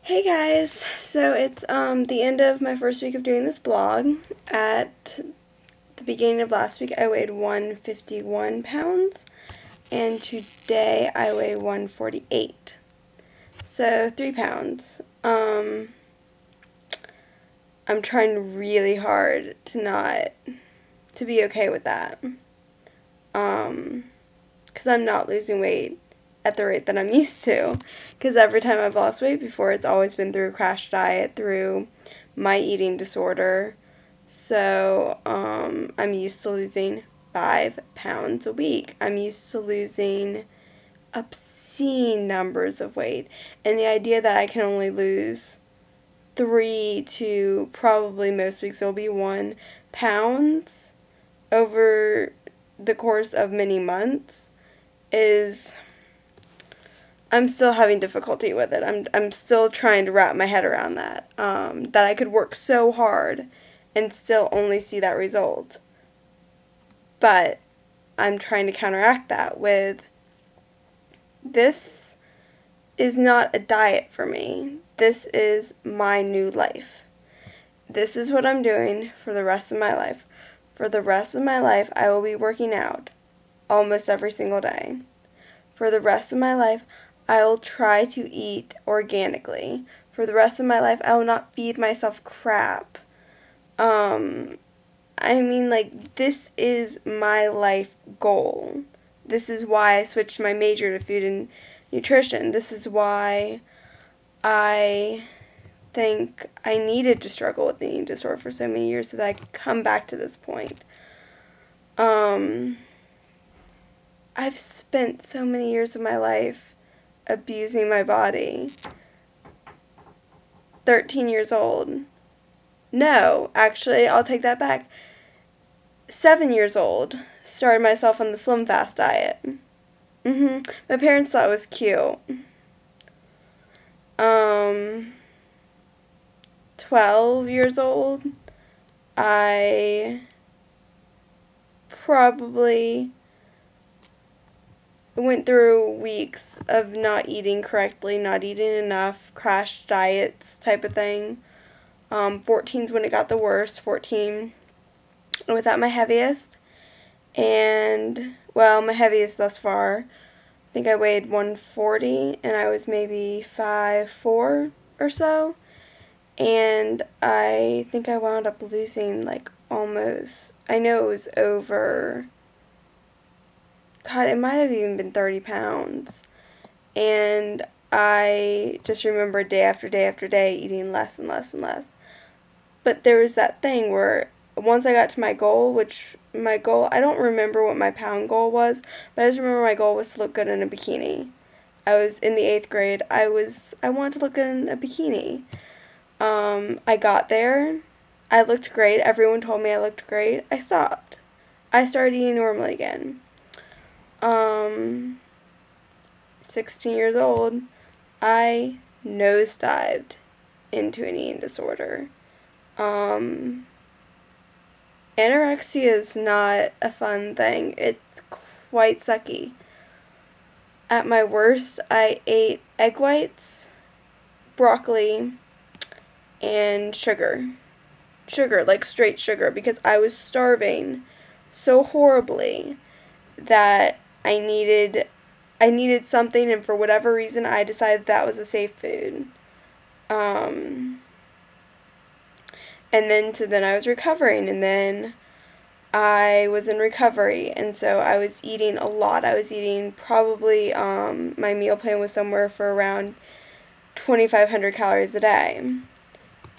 Hey guys, so it's the end of my first week of doing this blog. At the beginning of last week I weighed 151 pounds and today I weigh 148. So 3 pounds. I'm trying really hard to be okay with that. Because I'm not losing weight at the rate that I'm used to. Because every time I've lost weight before, it's always been through a crash diet, through my eating disorder. So, I'm used to losing 5 pounds a week. I'm used to losing obscene numbers of weight. And the idea that I can only lose 3 to probably most weeks it'll be 1 pounds over the course of many months is I'm still having difficulty with it. I'm still trying to wrap my head around that. That I could work so hard and still only see that result. But I'm trying to counteract that with this is not a diet for me. This is my new life. This is what I'm doing for the rest of my life. For the rest of my life, I will be working out almost every single day. For the rest of my life, I will try to eat organically. For the rest of my life, I will not feed myself crap. This is my life goal. This is why I switched my major to food and nutrition. This is why I think I needed to struggle with the eating disorder for so many years so that I could come back to this point. I've spent so many years of my life abusing my body. 13 years old. No, actually, I'll take that back. 7 years old. Started myself on the Slim Fast diet. My parents thought it was cute. 12 years old. I probably went through weeks of not eating correctly, not eating enough, crash diets type of thing. 14's when it got the worst. 14 I was at my heaviest, and my heaviest thus far. I think I weighed 140 and I was maybe 5'4" or so, and I think I wound up losing almost, I know it was over, God, it might have even been 30 pounds. And I just remember day after day after day eating less and less and less. But there was that thing where once I got to my goal, I don't remember what my pound goal was, but I just remember my goal was to look good in a bikini. I was in the 8th grade. I wanted to look good in a bikini. I got there. I looked great. Everyone told me I looked great. I stopped. I started eating normally again. 16 years old, I nosedived into an eating disorder. Anorexia is not a fun thing. It's quite sucky. At my worst, I ate egg whites, broccoli, and sugar. Sugar, like straight sugar, because I was starving so horribly that I needed something, and for whatever reason I decided that was a safe food. And then I was recovering, and then I was in recovery, and so I was eating a lot. I was eating probably, my meal plan was somewhere for around 2,500 calories a day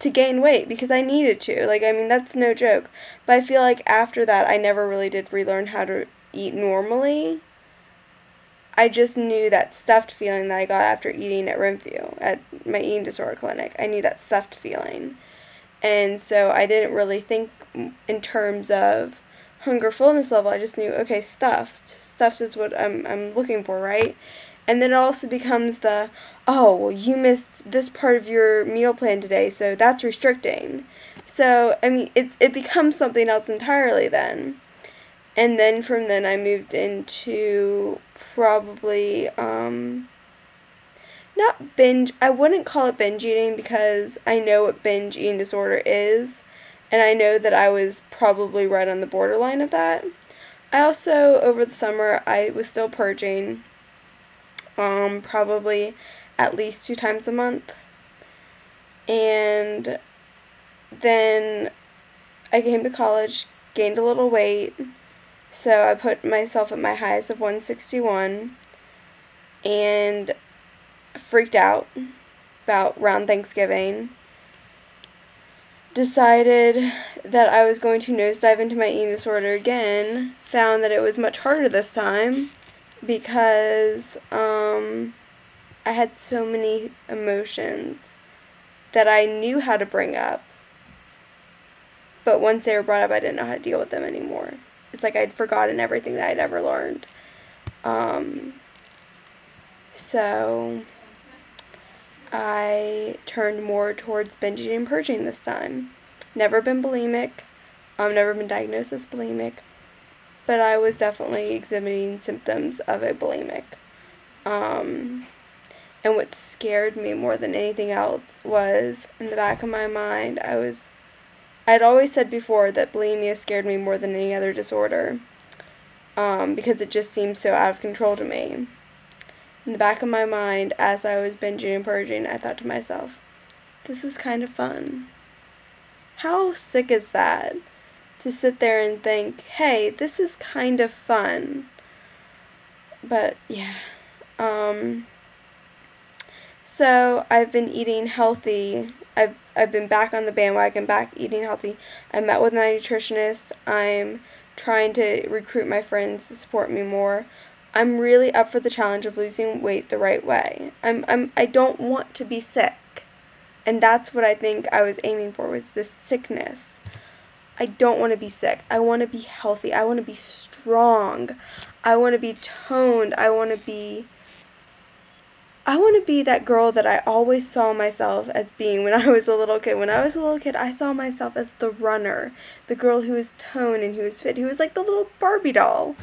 to gain weight, because I needed to. That's no joke. But I feel like after that, I never really did relearn how to eat normally. I just knew that stuffed feeling that I got after eating at Renview, at my eating disorder clinic. I knew that stuffed feeling. And so I didn't really think in terms of hunger fullness level. I just knew, okay, stuffed. Stuffed is what I'm looking for, right? And then it also becomes you missed this part of your meal plan today, so that's restricting. So, it becomes something else entirely then. And then from then I moved into probably not binge, I wouldn't call it binge eating because I know what binge eating disorder is, and I know that I was probably right on the borderline of that. I also, over the summer, I was still purging, probably at least 2 times a month, and then I came to college, gained a little weight, so I put myself at my highest of 161, and freaked out about around Thanksgiving. Decided that I was going to nosedive into my eating disorder again. Found that it was much harder this time because I had so many emotions that I knew how to bring up. But once they were brought up, I didn't know how to deal with them anymore. It's like I'd forgotten everything that I'd ever learned. So I turned more towards binging and purging this time. Never been bulimic. Never been diagnosed as bulimic. But I was definitely exhibiting symptoms of a bulimic. And what scared me more than anything else was, in the back of my mind, I'd always said before that bulimia scared me more than any other disorder. Because it just seemed so out of control to me. In the back of my mind, as I was binging and purging, I thought to myself, this is kind of fun. How sick is that? To sit there and think, hey, this is kind of fun. But, yeah. So, I've been eating healthy. I've been back on the bandwagon, back eating healthy. I met with my nutritionist. I'm trying to recruit my friends to support me more. I'm really up for the challenge of losing weight the right way. I don't want to be sick. And that's what I think I was aiming for, was this sickness. I don't want to be sick. I want to be healthy. I want to be strong. I want to be toned. I want to be that girl that I always saw myself as being when I was a little kid. When I was a little kid, I saw myself as the runner. The girl who was toned and who was fit. Who was like the little Barbie doll.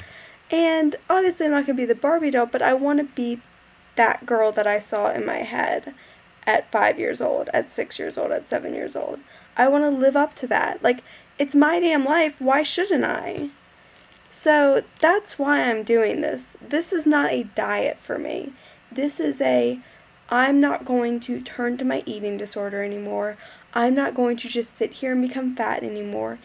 And obviously I'm not going to be the Barbie doll, but I want to be that girl that I saw in my head at 5 years old, at 6 years old, at 7 years old. I want to live up to that. Like, it's my damn life. Why shouldn't I? So that's why I'm doing this. This is not a diet for me. This is I'm not going to turn to my eating disorder anymore. I'm not going to just sit here and become fat anymore.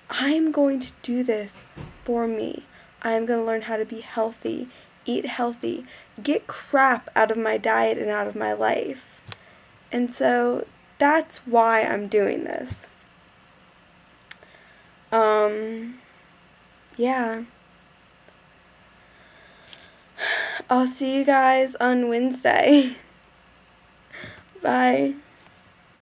I'm going to do this for me. I'm going to learn how to be healthy, eat healthy, get crap out of my diet and out of my life. And so that's why I'm doing this. Yeah. I'll see you guys on Wednesday. Bye.